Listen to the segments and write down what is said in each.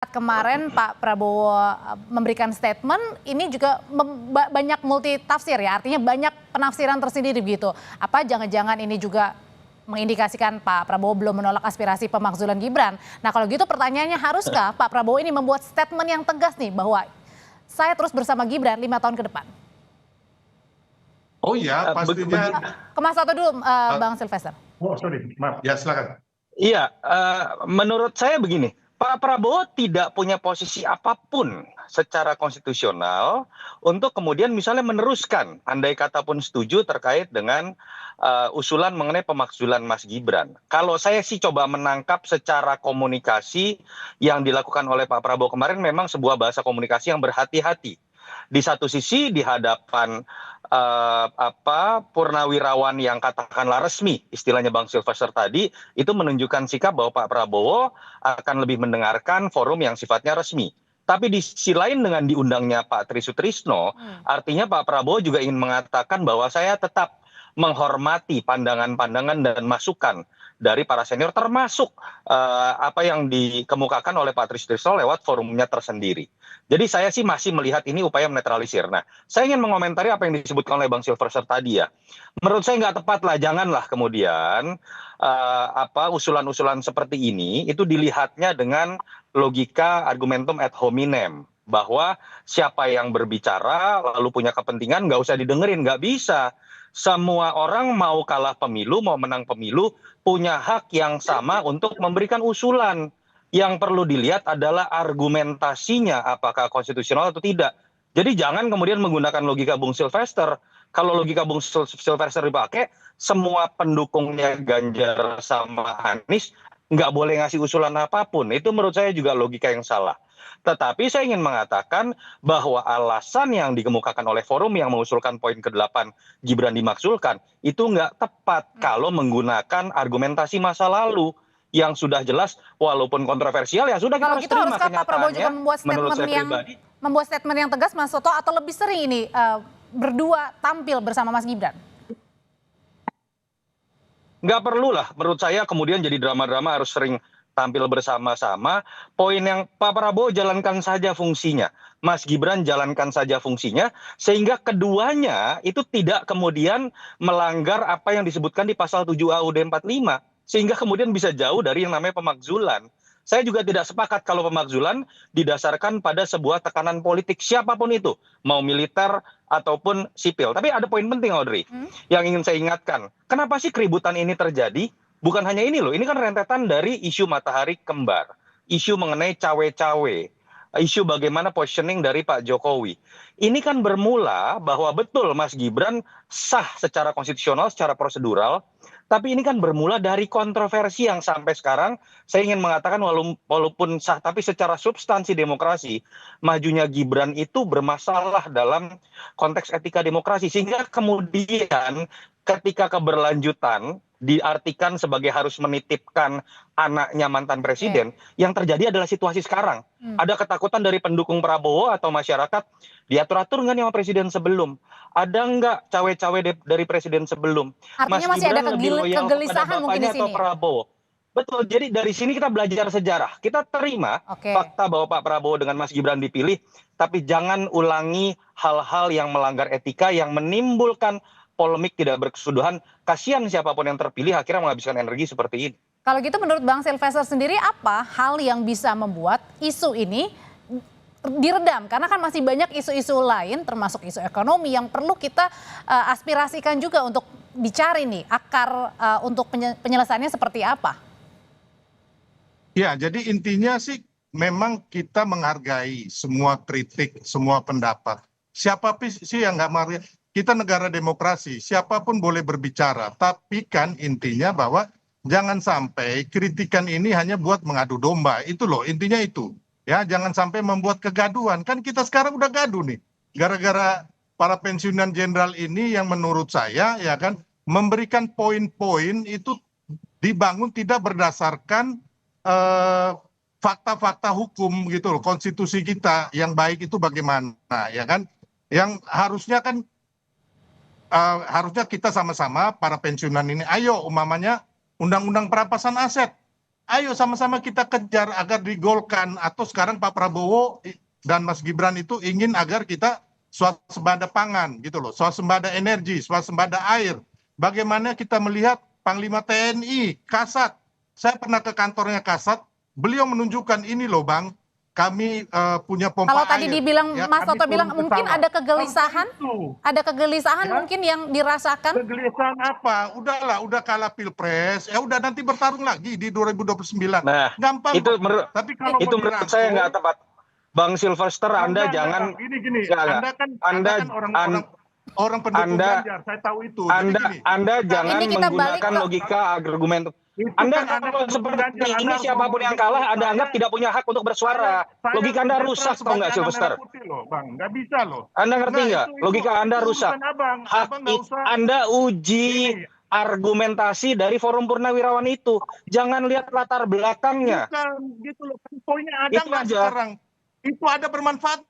Kemarin Pak Prabowo memberikan statement, ini juga banyak multi tafsir ya, artinya banyak penafsiran tersendiri begitu. Apa jangan-jangan ini juga mengindikasikan Pak Prabowo belum menolak aspirasi pemakzulan Gibran. Nah kalau gitu pertanyaannya, haruskah Pak Prabowo ini membuat statement yang tegas nih bahwa saya terus bersama Gibran 5 tahun ke depan? Oh ya, pastinya. Ke Mas Toto dulu, Bang Silvester. Oh sorry, maaf. Ya silakan. Iya, menurut saya begini, Pak Prabowo tidak punya posisi apapun secara konstitusional untuk kemudian misalnya meneruskan, andai kata pun setuju terkait dengan usulan mengenai pemakzulan Mas Gibran. Kalau saya sih coba menangkap secara komunikasi yang dilakukan oleh Pak Prabowo kemarin memang sebuah bahasa komunikasi yang berhati-hati. Di satu sisi di hadapan purnawirawan yang katakanlah resmi, istilahnya Bang Silvester tadi, itu menunjukkan sikap bahwa Pak Prabowo akan lebih mendengarkan forum yang sifatnya resmi. Tapi di sisi lain dengan diundangnya Pak Tri Sutrisno, artinya Pak Prabowo juga ingin mengatakan bahwa saya tetap menghormati pandangan-pandangan dan masukan dari para senior, termasuk apa yang dikemukakan oleh Pak Tri Sutrisno lewat forumnya tersendiri. Jadi saya sih masih melihat ini upaya menetralisir. Nah, saya ingin mengomentari apa yang disebutkan oleh Bang Silvester tadi ya. Menurut saya nggak tepat lah, janganlah kemudian usulan-usulan seperti ini itu dilihatnya dengan logika argumentum ad hominem, bahwa siapa yang berbicara lalu punya kepentingan nggak usah didengerin, nggak bisa. Semua orang mau kalah pemilu, mau menang pemilu, punya hak yang sama untuk memberikan usulan. Yang perlu dilihat adalah argumentasinya, apakah konstitusional atau tidak. Jadi jangan kemudian menggunakan logika Bung Silvester. Kalau logika Bung Silvester dipakai, semua pendukungnya Ganjar sama Anies nggak boleh ngasih usulan apapun. Itu menurut saya juga logika yang salah. Tetapi saya ingin mengatakan bahwa alasan yang dikemukakan oleh forum yang mengusulkan poin ke-8 Gibran dimakzulkan itu nggak tepat kalau menggunakan argumentasi masa lalu yang sudah jelas walaupun kontroversial ya sudah kita Kalau harus gitu terima haruskah Pak Prabowo juga kenyataannya. membuat statement yang tegas, Mas Toto, atau lebih sering ini berdua tampil bersama Mas Gibran? Nggak perlu lah menurut saya kemudian jadi drama-drama harus sering tampil bersama-sama. Poin yang Pak Prabowo jalankan saja fungsinya, Mas Gibran jalankan saja fungsinya, sehingga keduanya itu tidak kemudian melanggar apa yang disebutkan di pasal 7 AUD 45, sehingga kemudian bisa jauh dari yang namanya pemakzulan. Saya juga tidak sepakat kalau pemakzulan didasarkan pada sebuah tekanan politik siapapun itu, mau militer ataupun sipil. Tapi ada poin penting, Audrey, yang ingin saya ingatkan. Kenapa sih keributan ini terjadi? Bukan hanya ini loh, ini kan rentetan dari isu matahari kembar, isu mengenai cawe-cawe, isu bagaimana positioning dari Pak Jokowi. Ini kan bermula bahwa betul Mas Gibran sah secara konstitusional, secara prosedural, tapi ini kan bermula dari kontroversi yang sampai sekarang saya ingin mengatakan walaupun sah tapi secara substansi demokrasi, majunya Gibran itu bermasalah dalam konteks etika demokrasi, sehingga kemudian ketika keberlanjutan diartikan sebagai harus menitipkan anaknya mantan presiden, yang terjadi adalah situasi sekarang. Ada ketakutan dari pendukung Prabowo atau masyarakat, diatur-atur nggak nih sama presiden sebelum? Ada nggak cawe-cawe dari presiden sebelum? Artinya Mas masih Gibran ada lebih loyal kepada kegelisahan mungkin di bapaknya atau sini. Prabowo? Betul, jadi dari sini kita belajar sejarah. Kita terima fakta bahwa Pak Prabowo dengan Mas Gibran dipilih, tapi jangan ulangi hal-hal yang melanggar etika, yang menimbulkan polemik tidak berkesudahan. Kasihan siapapun yang terpilih akhirnya menghabiskan energi seperti ini. Kalau gitu menurut Bang Silvester sendiri, apa hal yang bisa membuat isu ini diredam? Karena kan masih banyak isu-isu lain termasuk isu ekonomi yang perlu kita aspirasikan juga untuk dicari nih akar untuk penyelesaiannya seperti apa? Ya, jadi intinya sih memang kita menghargai semua kritik, semua pendapat. Siapa sih yang nggak menghargai? Kita negara demokrasi, siapapun boleh berbicara. Tapi kan intinya bahwa jangan sampai kritikan ini hanya buat mengadu domba. Itu loh, intinya itu. Ya, jangan sampai membuat kegaduhan. Kan kita sekarang udah gaduh nih. Gara-gara para pensiunan jenderal ini yang menurut saya ya kan memberikan poin-poin itu dibangun tidak berdasarkan fakta-fakta hukum gitu loh. Konstitusi kita yang baik itu bagaimana ya kan? Yang harusnya kan harusnya kita sama-sama para pensiunan ini, ayo umpamanya undang-undang perampasan aset, ayo sama-sama kita kejar agar digolkan, atau sekarang Pak Prabowo dan Mas Gibran itu ingin agar kita swasembada pangan gitu loh, swasembada energi, swasembada air. Bagaimana kita melihat Panglima TNI, Kasat. Saya pernah ke kantornya Kasat, beliau menunjukkan ini loh Bang, kami punya pompa Kalau air. tadi dibilang Ya, Mas kami Toto bilang turun ke mungkin sawah. ada kegelisahan, ada kegelisahan Ya. mungkin yang dirasakan. Kegelisahan apa? Udahlah, udah kalah pilpres, ya udah nanti bertarung lagi di 2029. Nah, Gampang itu kok. menurut Tapi kalau itu mau menurut saya nggak tepat. Bang Silvester, Anda Enggak, jangan Bang. Gini. Nggak. Anda kan orang pendukung Anda Ganjar, saya tahu itu. Jadi gini, Anda jangan Ini kita balik menggunakan ke- logika argumen. itu Anda kan kalau pendukung seperti Ganjar, ini Anda harus siapapun ngomong yang gitu. kalah Anda Saya- anggap tidak punya hak untuk bersuara. saya Logika Anda netral rusak, tau sebagai nggak anak Silvester? merah putih loh, Bang. Nggak bisa loh. Anda ngerti Nggak, nggak? Logika Anda itu rusak. urusan Abang. Hak Abang nggak usah. Anda uji Gini. argumentasi dari Forum Purnawirawan itu. Jangan lihat latar belakangnya. Bukan gitu loh. Poinnya ada Itu nggak aja. sekarang? Itu ada bermanfaat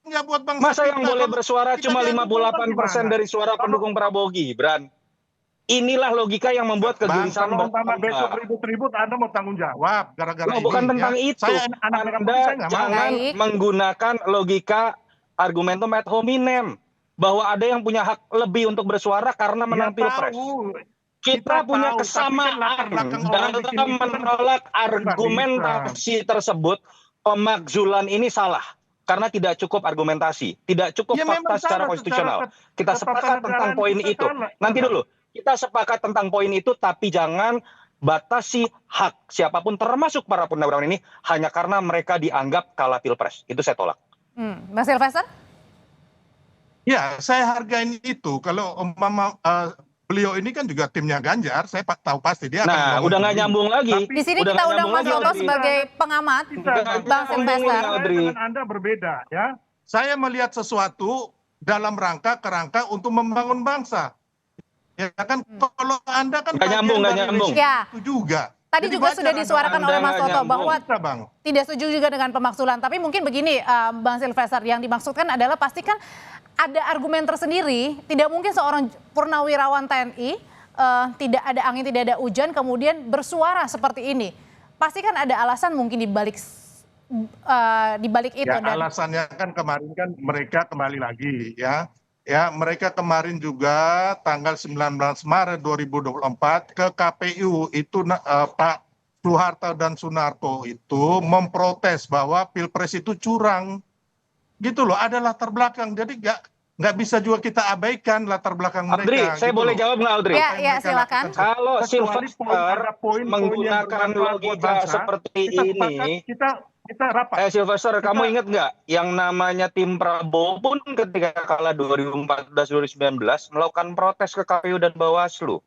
nggak buat bangsa Masa kita? yang boleh Kalau bersuara kita cuma diadu domba 58% gimana? dari suara pendukung Prabowo Gibran? Inilah logika yang membuat Bang, kegelisahan kalau umpama bertambah. besok ribut-ribut, Anda mau tanggung jawab gara-gara Loh, ini. bukan tentang ya. itu. Saya anak merah putih, saya Anda nggak mau. jangan Baik. menggunakan logika argumentum ad hominem bahwa ada yang punya hak lebih untuk bersuara karena menang Ya, pilpres. tahu. Kita punya tahu, tapi kan kesamaan latar belakang orang dalam bikin itu kan menolak nggak argumentasi tersebut. Pemakzulan ini salah karena tidak cukup argumentasi, tidak cukup Ya, memang fakta secara salah konstitusional. secara Kita sepakat tentang ketatanegaraan poin kita itu. salah. Nanti dulu, kita sepakat tentang poin itu, tapi jangan batasi hak siapapun termasuk para purnawirawan ini hanya karena mereka dianggap kalah pilpres. Itu saya tolak. Mas Silvester? Ya, saya hargain itu. Kalau umpama beliau ini kan juga timnya Ganjar, saya tahu pasti dia akan Nah, ngomong udah nggak begini. nyambung lagi. Tapi- Di sini Udah kita nggak undang nyambung Mas lagi, Toto Audrey. sebagai pengamat, Bisa, Nggak Bang nyambung Silvester. ini, Audrey. Saya dengan Anda berbeda ya. Saya melihat sesuatu dalam kerangka untuk membangun bangsa. Ya kan, kalau Anda kan Nggak nyambung, nggak bagian dari nyambung. rezim Ya. itu juga. Tadi Jadi juga wajar sudah disuarakan Anda oleh Mas nggak Toto nyambung. bahwa Bisa, Bang. tidak setuju juga dengan pemakzulan. Tapi mungkin begini, Bang Silvester, yang dimaksudkan adalah pastikan ada argumen tersendiri. Tidak mungkin seorang purnawirawan TNI tidak ada angin, tidak ada hujan, kemudian bersuara seperti ini. Pasti kan ada alasan mungkin di balik itu. Ya, Dan alasannya kan kemarin kan mereka kembali lagi ya. Ya, mereka kemarin juga tanggal 19 Maret 2024 ke KPU itu Pak Soeharto dan Sunarto itu memprotes bahwa Pilpres itu curang. Gitu loh, ada latar belakang. Jadi nggak bisa juga kita abaikan latar belakang mereka. Audrey, saya gitu boleh loh. jawab nggak, Audrey? Ya, Apa yang mereka silakan. lakukan. Kalau Kecuali Silvester ada poin-poin yang menggunakan bermanfaat buat logika bangsa, seperti kita ini, sepakat, kita rapat. Silvester, kamu ingat nggak yang namanya tim Prabowo pun ketika kalah 2014-2019 melakukan protes ke KPU dan Bawaslu.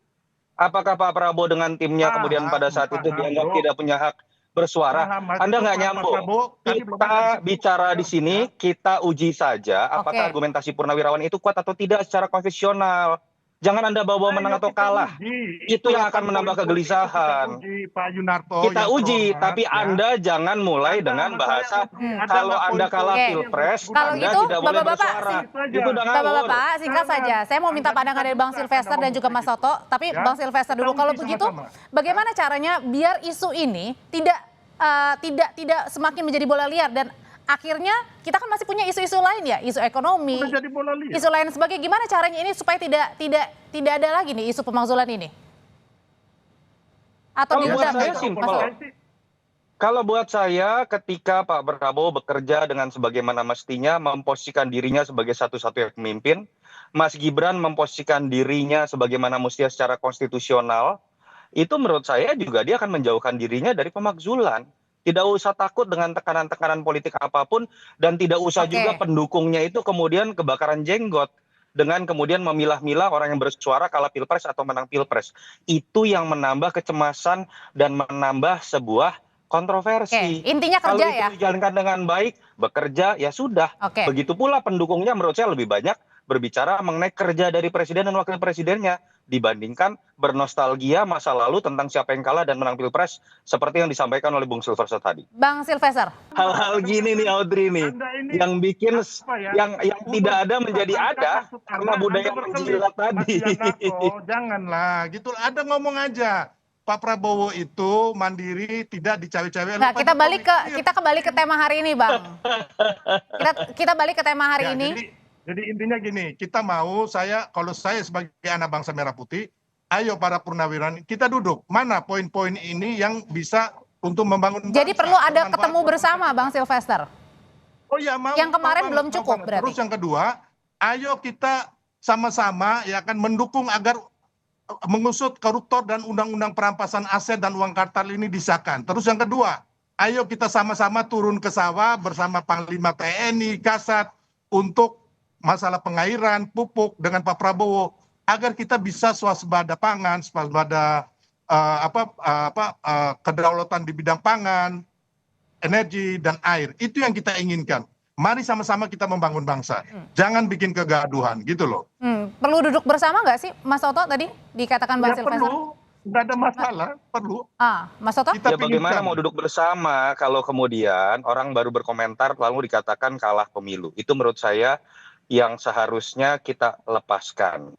Apakah Pak Prabowo dengan timnya kemudian pada saat itu dianggap tidak punya hak bersuara? Paham, Anda nggak Pak nyambung. Prabowo, tadi belum ada Kita di situ. bicara di sini, kita uji saja apakah Oke. argumentasi purnawirawan itu kuat atau tidak secara konstitusional. Jangan Anda bawa menang Ayo atau kita kalah. uji. Itu yang akan akan menambah poin-poin kegelisahan. Kita uji, Pak Yunarto. Kita yang uji, terhormat, tapi ya. Anda jangan mulai Anda dengan sama bahasa saya uji, ada kalau nggak Anda kalah Oke. pilpres, Kalau Anda gitu, tidak boleh Bapak-bapak, bersuara. sing- Itu udah ngawur. Bapak-bapak, singkat saja. Saya mau minta pandangan dari Bang Silvester dan juga Mas Toto. Tapi Ya, Bang Silvester dulu. kita Kalau uji begitu, sama-sama. bagaimana caranya biar isu ini tidak semakin menjadi bola liar dan akhirnya kita kan masih punya isu-isu lain ya, isu ekonomi, Udah jadi bola liar. isu lain sebagainya. Gimana caranya ini supaya tidak ada lagi nih isu pemakzulan ini? Atau Kalau buat diundang saya gitu, simpel. Mas Toto? Kalau buat saya, ketika Pak Prabowo bekerja dengan sebagaimana mestinya, memposisikan dirinya sebagai satu-satunya pemimpin, Mas Gibran memposisikan dirinya sebagaimana mestinya secara konstitusional, itu menurut saya juga dia akan menjauhkan dirinya dari pemakzulan. Tidak usah takut dengan tekanan-tekanan politik apapun, dan tidak usah Oke. juga pendukungnya itu kemudian kebakaran jenggot dengan kemudian memilah-milah orang yang bersuara kalah pilpres atau menang pilpres. Itu yang menambah kecemasan dan menambah sebuah kontroversi. Oke, intinya Kalau kerja itu ya. dijalankan dengan baik, bekerja, ya sudah. Oke. Begitu pula pendukungnya menurut saya lebih banyak berbicara mengenai kerja dari presiden dan wakil presidennya dibandingkan bernostalgia masa lalu tentang siapa yang kalah dan menang pilpres seperti yang disampaikan oleh Bung Silvester tadi. Bang Silvester. Hal-hal gini nih Audrey nih Anda ini yang bikin apa ya? yang tidak ada menjadi ada karena budaya menjilat tadi. Janganlah, gitu. Ada ngomong aja. Pak Prabowo itu mandiri, tidak dicawe-cawe. Nah, kita kembali ke tema hari ini, Bang. Kita balik ke tema hari Ya, ini. jadi intinya gini, kalau saya sebagai anak bangsa Merah Putih, ayo para purnawirawan kita duduk. Mana poin-poin ini yang bisa untuk membangun Jadi bangsa, perlu ada bermanfaat ketemu buat bersama, bangsa Bang kita. Sylvester. Oh ya, Yang kemarin belum cukup berarti. Terus yang kedua, ayo kita sama-sama ya kan mendukung agar mengusut koruptor dan undang-undang perampasan aset dan uang kartal ini disahkan. Terus yang kedua, ayo kita sama-sama turun ke sawah bersama Panglima TNI, Kasat untuk masalah pengairan, pupuk dengan Pak Prabowo agar kita bisa swasembada pangan, swasembada kedaulatan di bidang pangan, energi dan air. Itu yang kita inginkan. Mari sama-sama kita membangun bangsa. Jangan bikin kegaduhan gitu loh. Perlu duduk bersama nggak sih, Mas Toto tadi dikatakan Bang Ya Sylvester? perlu, nggak ada masalah, perlu. Mas Toto? Kita Ya bagaimana pingin mau duduk bersama kalau kemudian orang baru berkomentar lalu dikatakan kalah pemilu. Itu menurut saya yang seharusnya kita lepaskan.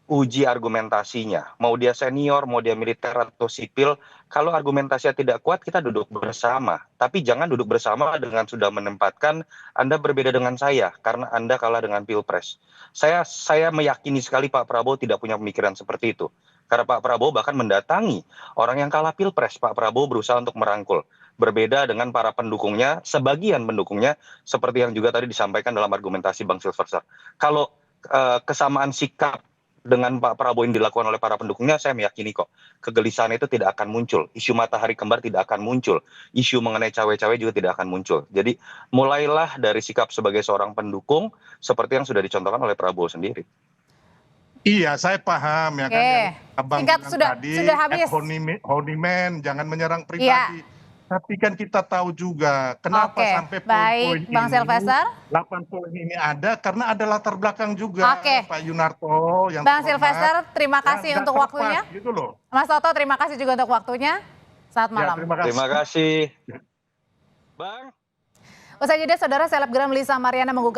Uji argumentasinya. Mau dia senior, mau dia militer atau sipil, kalau argumentasinya tidak kuat kita duduk bersama. Tapi jangan duduk bersama dengan sudah menempatkan Anda berbeda dengan saya karena Anda kalah dengan Pilpres. Saya meyakini sekali Pak Prabowo tidak punya pemikiran seperti itu. Karena Pak Prabowo bahkan mendatangi orang yang kalah Pilpres. Pak Prabowo berusaha untuk merangkul. Berbeda dengan para pendukungnya, sebagian pendukungnya, seperti yang juga tadi disampaikan dalam argumentasi Bang Sylvester. Kalau kesamaan sikap dengan Pak Prabowo yang dilakukan oleh para pendukungnya, saya meyakini kok kegelisahan itu tidak akan muncul. Isu matahari kembar tidak akan muncul. Isu mengenai cawe-cawe juga tidak akan muncul. Jadi mulailah dari sikap sebagai seorang pendukung seperti yang sudah dicontohkan oleh Prabowo sendiri. Iya, saya paham ya kan. Yang Abang Singkat, bilang tadi, sudah habis. honeyman, jangan menyerang pribadi. Tapi kan kita tahu juga kenapa sampai poin-poin Bang Sylvester. 8 poin ini ada karena ada latar belakang juga Pak Yunarto yang Bang Sylvester, terima kasih untuk waktunya. Gitu loh. Mas Toto, terima kasih juga untuk waktunya. Selamat malam. Ya, terima kasih. Bang. Usai jeda, saudara, selebgram Lisa Mariana menggugat